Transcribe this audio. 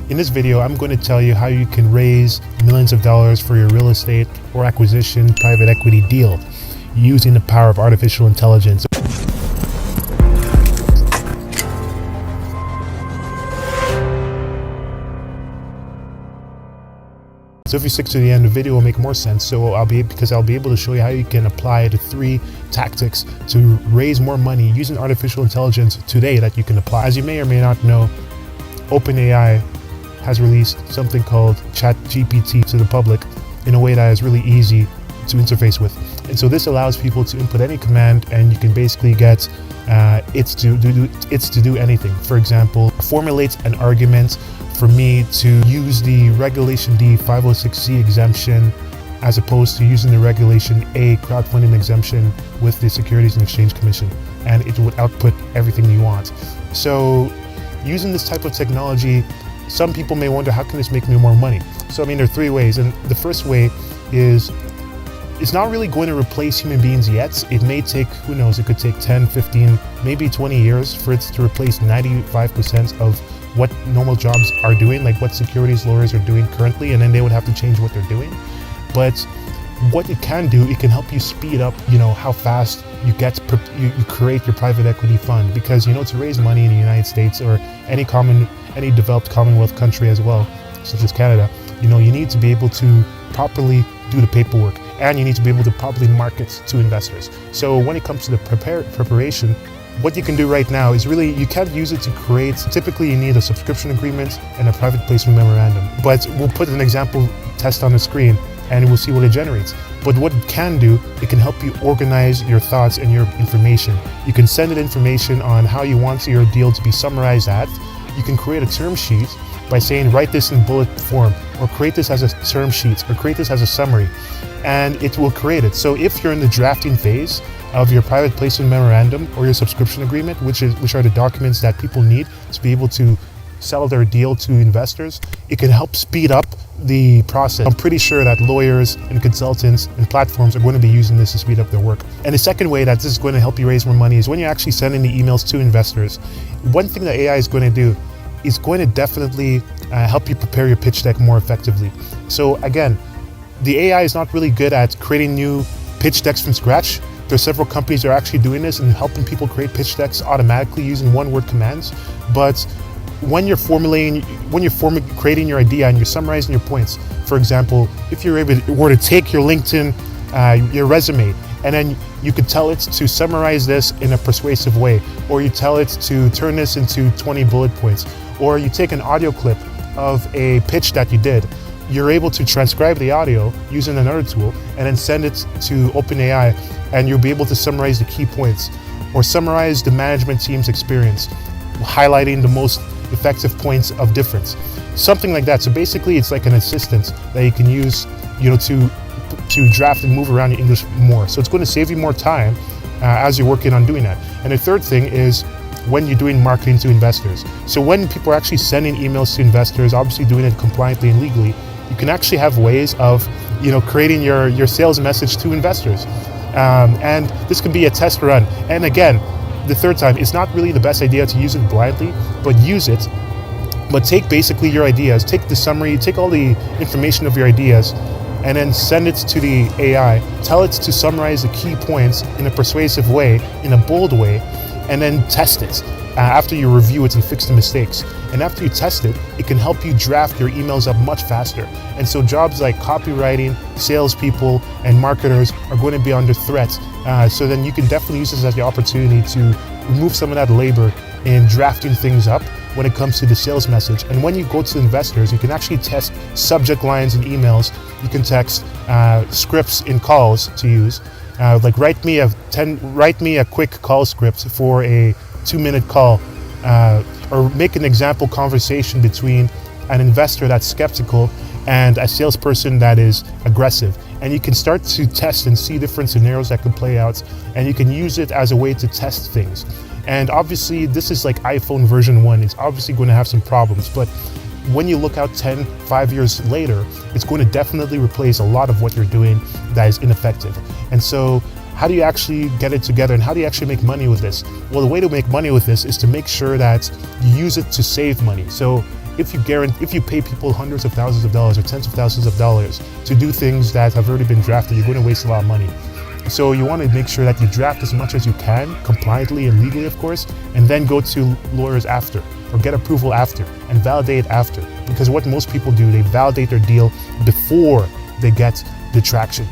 In this video, I'm going to tell you how you can raise millions of dollars for your real estate or acquisition private equity deal using the power of artificial intelligence. So if you stick to the end, the video will make more sense. So I'll be able to show you how you can apply the 3 tactics to raise more money using artificial intelligence today that you can apply. As you may or may not know, OpenAI has released something called ChatGPT to the public in a way that is really easy to interface with. And so this allows people to input any command, and you can basically get it to do anything. For example, formulate an argument for me to use the Regulation D 506C exemption as opposed to using the Regulation A crowdfunding exemption with the Securities and Exchange Commission, and it would output everything you want. So using this type of technology, some people may wonder, how can this make me more money? So there are 3 ways, and the first way is it's not really going to replace human beings yet. It may take, who knows, it could take 10, 15, maybe 20 years for it to replace 95% of what normal jobs are doing, like what securities lawyers are doing currently, and then they would have to change what they're doing. But what it can do, it can help you speed up, how fast you create your private equity fund, because to raise money in the United States or any developed Commonwealth country as well, such as Canada, you need to be able to properly do the paperwork, and you need to be able to properly market to investors. So when it comes to the preparation, what you can do right now is really, you can't use it to create, typically you need a subscription agreement and a private placement memorandum. But we'll put an example test on the screen and we'll see what it generates. But what it can do, it can help you organize your thoughts and your information. You can send it information on how you want your deal to be summarized at. You can create a term sheet by saying, write this in bullet form, or create this as a term sheet, or create this as a summary, and it will create it. So if you're in the drafting phase of your private placement memorandum or your subscription agreement, which are the documents that people need to be able to sell their deal to investors, it can help speed up the process. I'm pretty sure that lawyers and consultants and platforms are going to be using this to speed up their work. And the second way that this is going to help you raise more money is when you're actually sending the emails to investors. One thing that AI is going to do is going to definitely help you prepare your pitch deck more effectively. So again, the AI is not really good at creating new pitch decks from scratch. There's several companies that are actually doing this and helping people create pitch decks automatically using one-word commands. But when you're creating your idea and you're summarizing your points, for example, if you were to take your LinkedIn, your resume, and then you could tell it to summarize this in a persuasive way, or you tell it to turn this into 20 bullet points, or you take an audio clip of a pitch that you did, you're able to transcribe the audio using another tool and then send it to OpenAI, and you'll be able to summarize the key points or summarize the management team's experience, highlighting the most effective points of difference, something like that. So basically it's like an assistant that you can use to draft and move around your English more. So it's going to save you more time as you're working on doing that. And the third thing is when you're doing marketing to investors. So when people are actually sending emails to investors, obviously doing it compliantly and legally, you can actually have ways of creating your sales message to investors. And this can be a test run. And again, the third time, it's not really the best idea to use it blindly, but use it. But take basically your ideas, take the summary, take all the information of your ideas, and then send it to the AI. Tell it to summarize the key points in a persuasive way, in a bold way, and then test it after you review it and fix the mistakes. And after you test it, it can help you draft your emails up much faster. And so jobs like copywriting, salespeople, and marketers are going to be under threat. So then you can definitely use this as the opportunity to remove some of that labor in drafting things up when it comes to the sales message. And when you go to investors, you can actually test subject lines in emails. You can text scripts in calls to use. Like write me a quick call script for a 2-minute call, or make an example conversation between an investor that's skeptical and a salesperson that is aggressive. And you can start to test and see different scenarios that could play out, and you can use it as a way to test things. And obviously this is like iPhone version 1. It's obviously going to have some problems, but when you look out 5 years later, it's going to definitely replace a lot of what you're doing that is ineffective. And so how do you actually get it together, and how do you actually make money with this? Well, the way to make money with this is to make sure that you use it to save money. So if you pay people hundreds of thousands of dollars or tens of thousands of dollars to do things that have already been drafted, you're going to waste a lot of money. So you want to make sure that you draft as much as you can, compliantly and legally, of course, and then go to lawyers after, or get approval after, and validate it after. Because what most people do, they validate their deal before they get the traction.